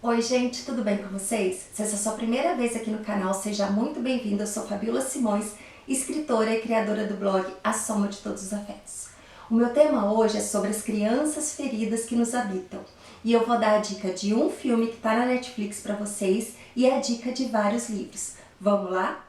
Oi gente, tudo bem com vocês? Se essa é a sua primeira vez aqui no canal, seja muito bem-vindo. Eu sou Fabiola Simões, escritora e criadora do blog A Soma de Todos os Afetos. O meu tema hoje é sobre as crianças feridas que nos habitam. E eu vou dar a dica de um filme que está na Netflix para vocês e a dica de vários livros. Vamos lá?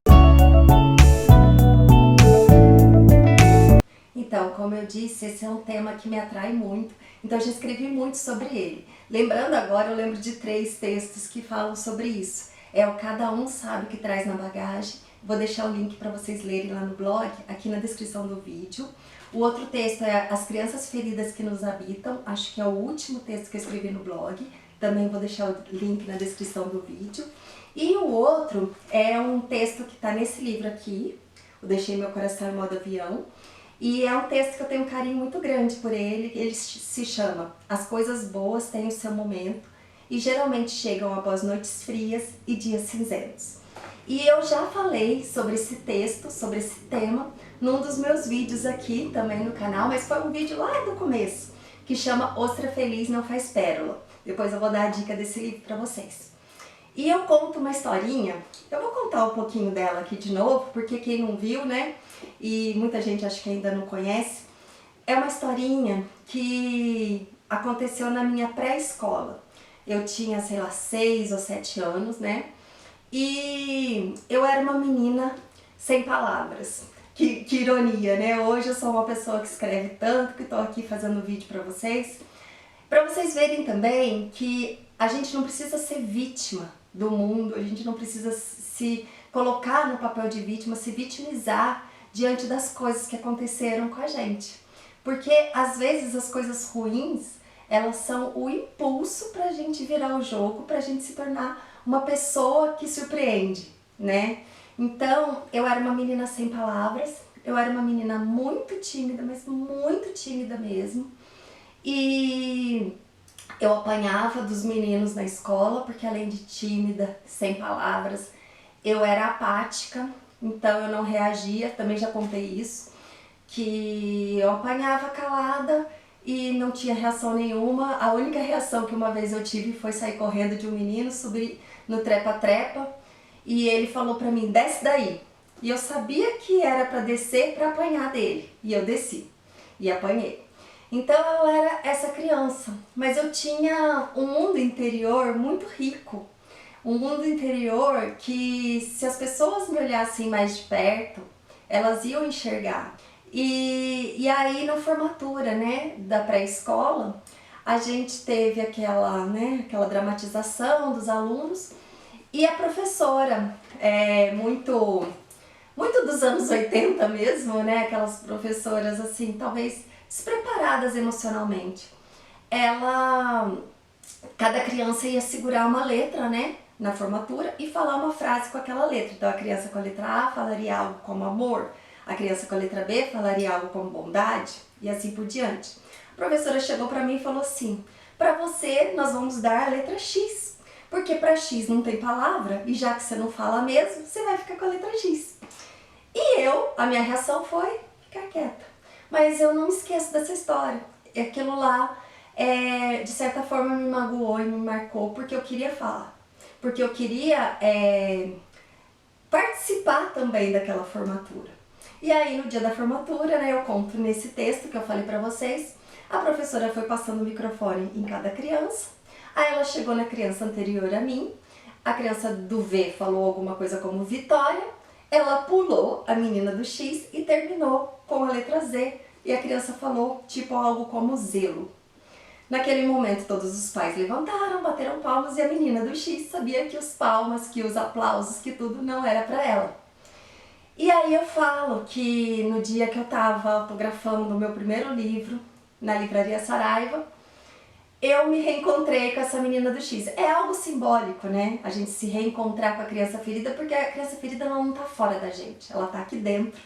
Então, como eu disse, esse é um tema que me atrai muito, então eu já escrevi muito sobre ele. Lembrando agora, eu lembro de 3 textos que falam sobre isso. É o Cada Um Sabe o que Traz na Bagagem. Vou deixar o link para vocês lerem lá no blog, aqui na descrição do vídeo. O outro texto é As Crianças Feridas que Nos Habitam, acho que é o último texto que eu escrevi no blog. Também vou deixar o link na descrição do vídeo. E o outro é um texto que está nesse livro aqui, o Deixei Meu Coração em Modo Avião. E é um texto que eu tenho um carinho muito grande por ele se chama As Coisas Boas Têm o Seu Momento e geralmente chegam após noites frias e dias cinzentos. E eu já falei sobre esse texto, sobre esse tema, num dos meus vídeos aqui também no canal, mas foi um vídeo lá do começo, que chama Ostra Feliz Não Faz Pérola. Depois eu vou dar a dica desse livro para vocês. E eu conto uma historinha, eu vou contar um pouquinho dela aqui de novo, porque quem não viu, né, e muita gente acho que ainda não conhece, é uma historinha que aconteceu na minha pré-escola. Eu tinha, sei lá, 6 ou 7 anos, né, e eu era uma menina sem palavras. Que ironia, né, hoje eu sou uma pessoa que escreve tanto, que estou aqui fazendo vídeo para vocês verem também que a gente não precisa ser vítima do mundo, a gente não precisa se colocar no papel de vítima, se vitimizar diante das coisas que aconteceram com a gente. Porque às vezes as coisas ruins, elas são o impulso pra gente virar o jogo, pra gente se tornar uma pessoa que surpreende, né? Então, eu era uma menina sem palavras, eu era uma menina muito tímida, mas muito tímida mesmo. E eu apanhava dos meninos na escola, porque além de tímida, sem palavras, eu era apática, então eu não reagia, também já contei isso, que eu apanhava calada e não tinha reação nenhuma. A única reação que uma vez eu tive foi sair correndo de um menino, subir no trepa-trepa, e ele falou pra mim, desce daí. E eu sabia que era pra descer pra apanhar dele, e eu desci, e apanhei. Então eu era essa criança, mas eu tinha um mundo interior muito rico, um mundo interior que se as pessoas me olhassem mais de perto, elas iam enxergar. E aí na formatura, né, da pré-escola, a gente teve aquela dramatização dos alunos e a professora, muito dos anos 80 mesmo, né, aquelas professoras assim, talvez despreparadas emocionalmente. Cada criança ia segurar uma letra, né, na formatura e falar uma frase com aquela letra. Então a criança com a letra A falaria algo como amor, a criança com a letra B falaria algo como bondade e assim por diante. A professora chegou para mim e falou assim, para você nós vamos dar a letra X, porque para X não tem palavra e já que você não fala mesmo, você vai ficar com a letra X. E a minha reação foi ficar quieta. Mas eu não esqueço dessa história. Aquilo lá, de certa forma, me magoou e me marcou, porque eu queria falar. Porque eu queria participar também daquela formatura. E aí, no dia da formatura, né, eu conto nesse texto que eu falei pra vocês, a professora foi passando o microfone em cada criança, aí ela chegou na criança anterior a mim, a criança do V falou alguma coisa como Vitória, ela pulou a menina do X e terminou com a letra Z. E a criança falou tipo algo como zelo. Naquele momento todos os pais levantaram, bateram palmas e a menina do X sabia que os palmas, que os aplausos, que tudo não era pra ela. E aí eu falo que no dia que eu tava autografando o meu primeiro livro, na livraria Saraiva, eu me reencontrei com essa menina do X. É algo simbólico, né? A gente se reencontrar com a criança ferida, porque a criança ferida ela não tá fora da gente, ela tá aqui dentro.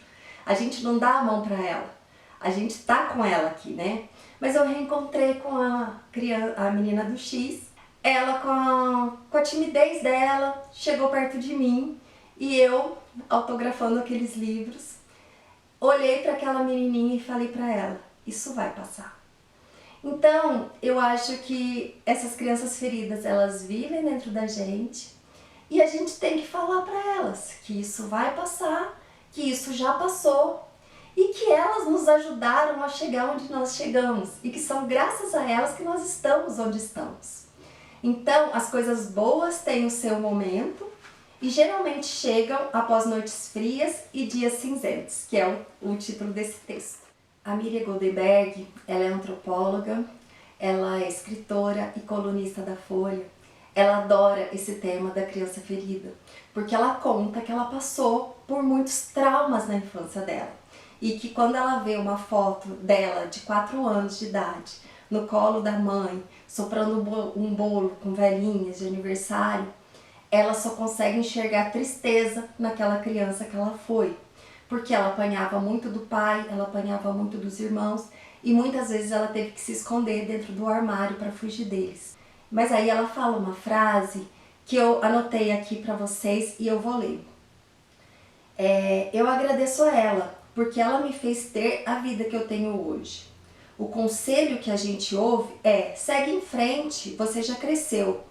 A gente não dá a mão pra ela, a gente tá com ela aqui, né? Mas eu reencontrei com a menina do X, ela com a timidez dela, chegou perto de mim e eu, autografando aqueles livros, olhei pra aquela menininha e falei pra ela, isso vai passar. Então, eu acho que essas crianças feridas, elas vivem dentro da gente e a gente tem que falar para elas que isso vai passar, que isso já passou e que elas nos ajudaram a chegar onde nós chegamos e que são graças a elas que nós estamos onde estamos. Então, as coisas boas têm o seu momento e geralmente chegam após noites frias e dias cinzentos, que é o título desse texto. A Miriam Goldenberg, ela é antropóloga, ela é escritora e colunista da Folha. Ela adora esse tema da criança ferida, porque ela conta que ela passou por muitos traumas na infância dela. E que quando ela vê uma foto dela de 4 anos de idade, no colo da mãe, soprando um bolo com velhinhas de aniversário, ela só consegue enxergar tristeza naquela criança que ela foi. Porque ela apanhava muito do pai, ela apanhava muito dos irmãos e muitas vezes ela teve que se esconder dentro do armário para fugir deles. Mas aí ela fala uma frase que eu anotei aqui para vocês e eu vou ler. Eu agradeço a ela, porque ela me fez ter a vida que eu tenho hoje. O conselho que a gente ouve é: segue em frente, você já cresceu.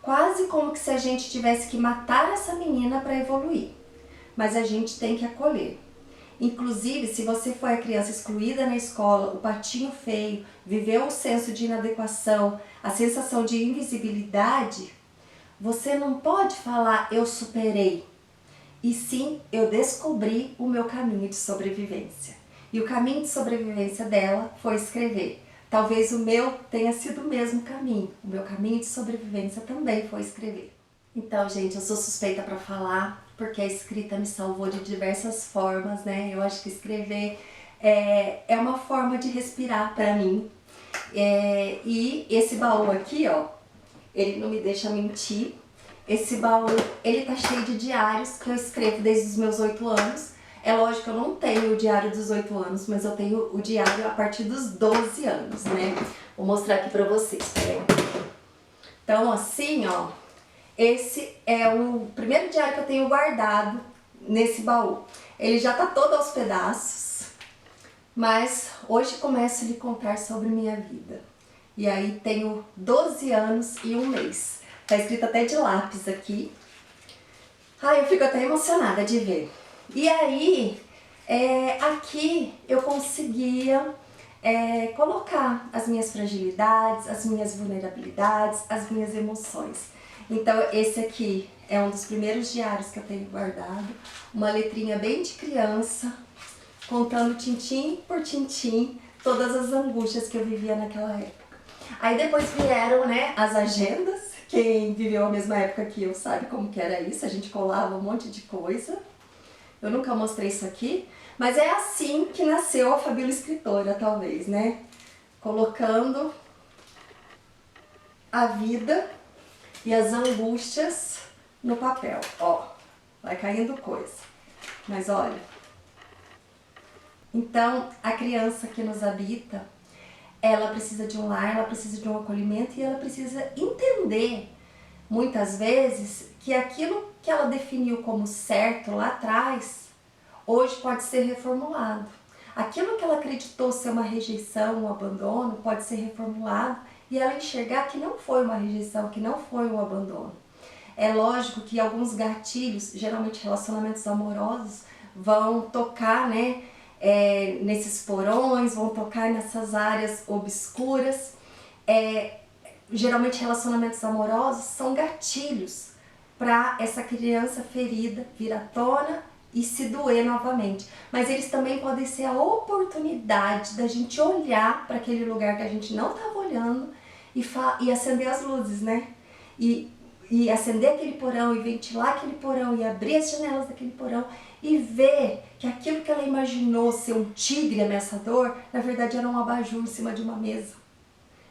Quase como que se a gente tivesse que matar essa menina para evoluir. Mas a gente tem que acolher. Inclusive, se você foi a criança excluída na escola, o patinho feio, viveu o senso de inadequação, a sensação de invisibilidade, você não pode falar eu superei, e sim eu descobri o meu caminho de sobrevivência. E o caminho de sobrevivência dela foi escrever. Talvez o meu tenha sido o mesmo caminho. O meu caminho de sobrevivência também foi escrever. Então, gente, eu sou suspeita para falar, porque a escrita me salvou de diversas formas, né? Eu acho que escrever é uma forma de respirar para mim. E esse baú aqui, ó, ele não me deixa mentir. Esse baú, ele tá cheio de diários que eu escrevo desde os meus 8 anos. É lógico que eu não tenho o diário dos 8 anos, mas eu tenho o diário a partir dos 12 anos, né? Vou mostrar aqui pra vocês, peraí. Então, assim, ó, esse é o primeiro diário que eu tenho guardado nesse baú. Ele já tá todo aos pedaços, mas hoje começo a lhe contar sobre minha vida. E aí tenho 12 anos e 1 mês. Tá escrito até de lápis aqui. Ai, eu fico até emocionada de ver. E aí, aqui eu conseguia colocar as minhas fragilidades, as minhas vulnerabilidades, as minhas emoções. Então esse aqui é um dos primeiros diários que eu tenho guardado, uma letrinha bem de criança, contando tintim por tintim todas as angústias que eu vivia naquela época. Aí depois vieram, né, as agendas. Quem viveu a mesma época que eu sabe como que era isso, a gente colava um monte de coisa. Eu nunca mostrei isso aqui, mas é assim que nasceu a Fabíola Escritora, talvez, né? Colocando a vida e as angústias no papel. Ó, vai caindo coisa. Mas olha, então a criança que nos habita, ela precisa de um lar, ela precisa de um acolhimento e ela precisa entender, muitas vezes, que aquilo que ela definiu como certo lá atrás, hoje pode ser reformulado. Aquilo que ela acreditou ser uma rejeição, um abandono, pode ser reformulado e ela enxergar que não foi uma rejeição, que não foi um abandono. É lógico que alguns gatilhos, geralmente relacionamentos amorosos, vão tocar, né, nesses porões, vão tocar nessas áreas obscuras. Geralmente relacionamentos amorosos são gatilhos para essa criança ferida vir à tona e se doer novamente. Mas eles também podem ser a oportunidade da gente olhar para aquele lugar que a gente não estava olhando e acender as luzes, né? E acender aquele porão e ventilar aquele porão e abrir as janelas daquele porão e ver que aquilo que ela imaginou ser um tigre ameaçador, na verdade era um abajur em cima de uma mesa,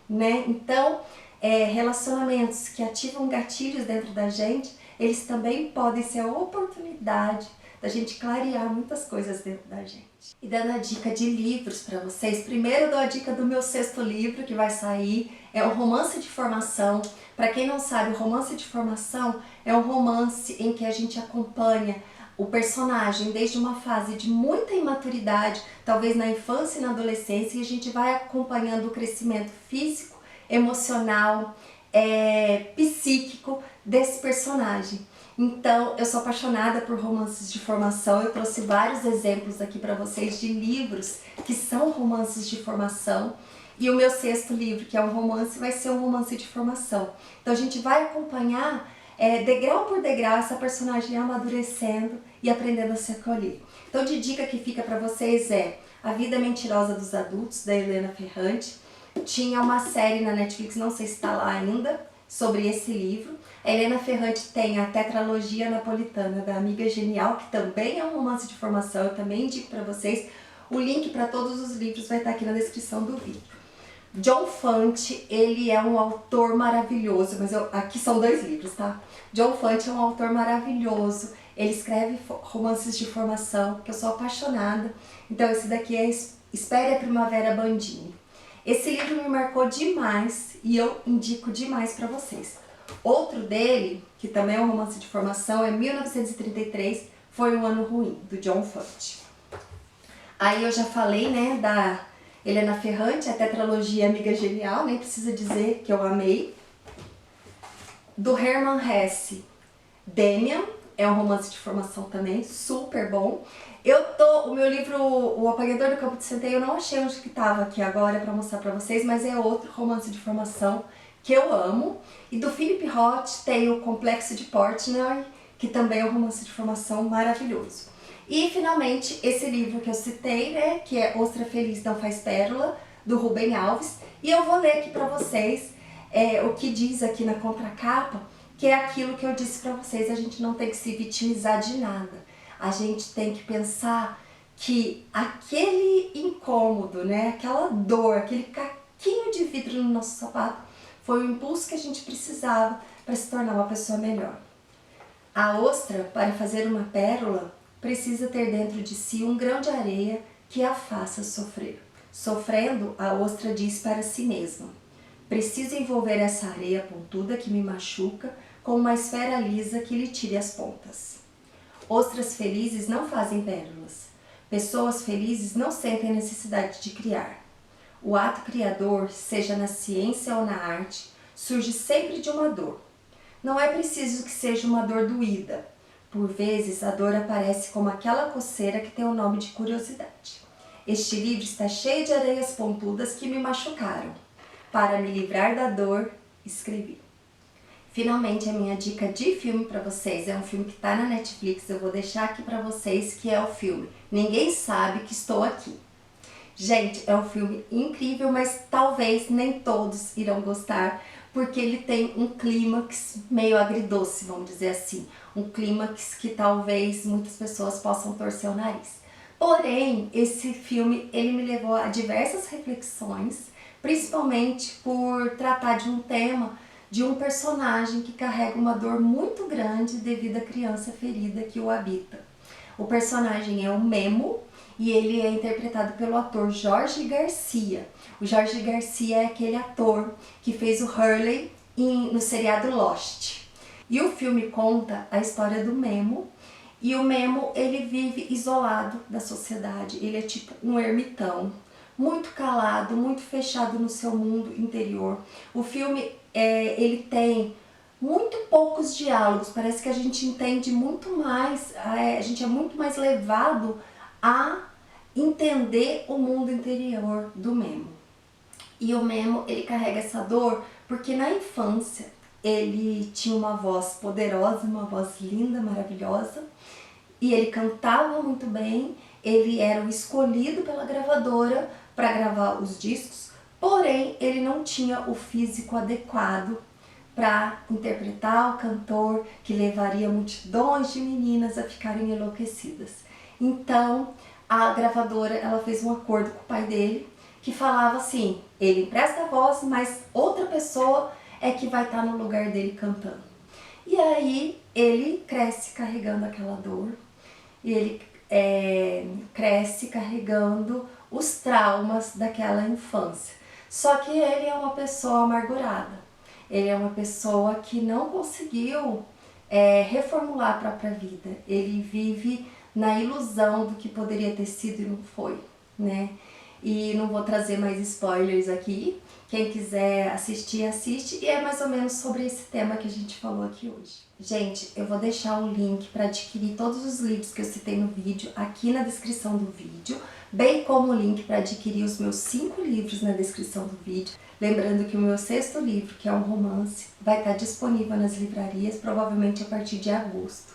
né? Então, relacionamentos que ativam gatilhos dentro da gente, eles também podem ser a oportunidade da gente clarear muitas coisas dentro da gente. E dando a dica de livros para vocês, primeiro eu dou a dica do meu 6º livro que vai sair, é um romance de formação. Para quem não sabe, o romance de formação é um romance em que a gente acompanha o personagem desde uma fase de muita imaturidade, talvez na infância e na adolescência, e a gente vai acompanhando o crescimento físico, emocional, psíquico desse personagem. Então, eu sou apaixonada por romances de formação. Eu trouxe vários exemplos aqui para vocês de livros que são romances de formação. E o meu 6º livro, que é um romance, vai ser um romance de formação. Então, a gente vai acompanhar degrau por degrau essa personagem amadurecendo e aprendendo a se acolher. Então, de dica que fica para vocês é A Vida Mentirosa dos Adultos, da Helena Ferrante. Tinha uma série na Netflix, não sei se está lá ainda, sobre esse livro. A Helena Ferrante tem a Tetralogia Napolitana, da Amiga Genial, que também é um romance de formação, eu também indico para vocês. O link para todos os livros vai estar aqui na descrição do vídeo. John Fante, ele é um autor maravilhoso, mas aqui são 2 livros, tá? John Fante é um autor maravilhoso, ele escreve romances de formação, que eu sou apaixonada. Então esse daqui é Espere a Primavera Bandini. Esse livro me marcou demais e eu indico demais para vocês. Outro dele, que também é um romance de formação, é 1933, Foi um Ano Ruim, do John Fante. Aí eu já falei, né, da Helena Ferrante, a tetralogia Amiga Genial, nem precisa dizer que eu amei. Do Hermann Hesse, Demian, é um romance de formação também, super bom. O meu livro, O Apanhador do Campo de Centeio, eu não achei onde que estava aqui agora para mostrar para vocês, mas é outro romance de formação que eu amo. E do Philip Roth tem o Complexo de Portnoy, que também é um romance de formação maravilhoso. E finalmente esse livro que eu citei, né, que é Ostra Feliz Não Faz Pérola, do Rubem Alves. E eu vou ler aqui para vocês o que diz aqui na contracapa, que é aquilo que eu disse para vocês, a gente não tem que se vitimizar de nada. A gente tem que pensar que aquele incômodo, né, aquela dor, aquele caquinho de vidro no nosso sapato, foi o impulso que a gente precisava para se tornar uma pessoa melhor. A ostra, para fazer uma pérola, precisa ter dentro de si um grão de areia que a faça sofrer. Sofrendo, a ostra diz para si mesma: preciso envolver essa areia pontuda que me machuca com uma esfera lisa que lhe tire as pontas. Ostras felizes não fazem pérolas. Pessoas felizes não sentem necessidade de criar. O ato criador, seja na ciência ou na arte, surge sempre de uma dor. Não é preciso que seja uma dor doída. Por vezes, a dor aparece como aquela coceira que tem o nome de curiosidade. Este livro está cheio de areias pontudas que me machucaram. Para me livrar da dor, escrevi. Finalmente, a minha dica de filme para vocês é um filme que está na Netflix. Eu vou deixar aqui para vocês, que é o filme Ninguém Sabe Que Estou Aqui. Gente, é um filme incrível, mas talvez nem todos irão gostar, porque ele tem um clímax meio agridoce, vamos dizer assim. Um clímax que talvez muitas pessoas possam torcer o nariz. Porém, esse filme, ele me levou a diversas reflexões, principalmente por tratar de um tema de um personagem que carrega uma dor muito grande devido à criança ferida que o habita. O personagem é o Memo e ele é interpretado pelo ator Jorge Garcia. O Jorge Garcia é aquele ator que fez o Hurley no seriado Lost. E o filme conta a história do Memo, e o Memo, ele vive isolado da sociedade. Ele é tipo um ermitão, muito calado, muito fechado no seu mundo interior. O filme, ele tem muito poucos diálogos, parece que a gente entende muito mais, a gente é muito mais levado a entender o mundo interior do Memo. E o Memo, ele carrega essa dor porque na infância ele tinha uma voz poderosa, uma voz linda, maravilhosa, e ele cantava muito bem, ele era o escolhido pela gravadora para gravar os discos, porém ele não tinha o físico adequado para interpretar o cantor que levaria multidões de meninas a ficarem enlouquecidas. Então a gravadora, ela fez um acordo com o pai dele que falava assim: ele empresta a voz, mas outra pessoa é que vai estar no lugar dele cantando. E aí ele cresce carregando aquela dor, e ele cresce carregando os traumas daquela infância. Só que ele é uma pessoa amargurada, ele é uma pessoa que não conseguiu reformular a própria vida. Ele vive na ilusão do que poderia ter sido e não foi, né? E não vou trazer mais spoilers aqui. Quem quiser assistir, assiste. E é mais ou menos sobre esse tema que a gente falou aqui hoje. Gente, eu vou deixar o link para adquirir todos os livros que eu citei no vídeo aqui na descrição do vídeo, bem como o link para adquirir os meus 5 livros na descrição do vídeo. Lembrando que o meu 6º livro, que é um romance, vai estar disponível nas livrarias, provavelmente a partir de agosto.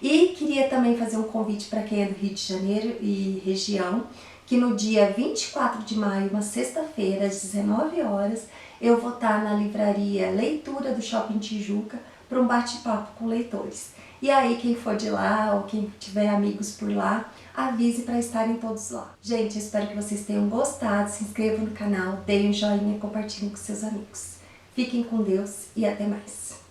E queria também fazer um convite para quem é do Rio de Janeiro e região, que no dia 24 de maio, uma sexta-feira, às 19 horas, eu vou estar na livraria Leitura do Shopping Tijuca para um bate-papo com leitores. E aí, quem for de lá ou quem tiver amigos por lá, avise para estarem todos lá. Gente, eu espero que vocês tenham gostado, se inscrevam no canal, deem um joinha e compartilhem com seus amigos. Fiquem com Deus e até mais!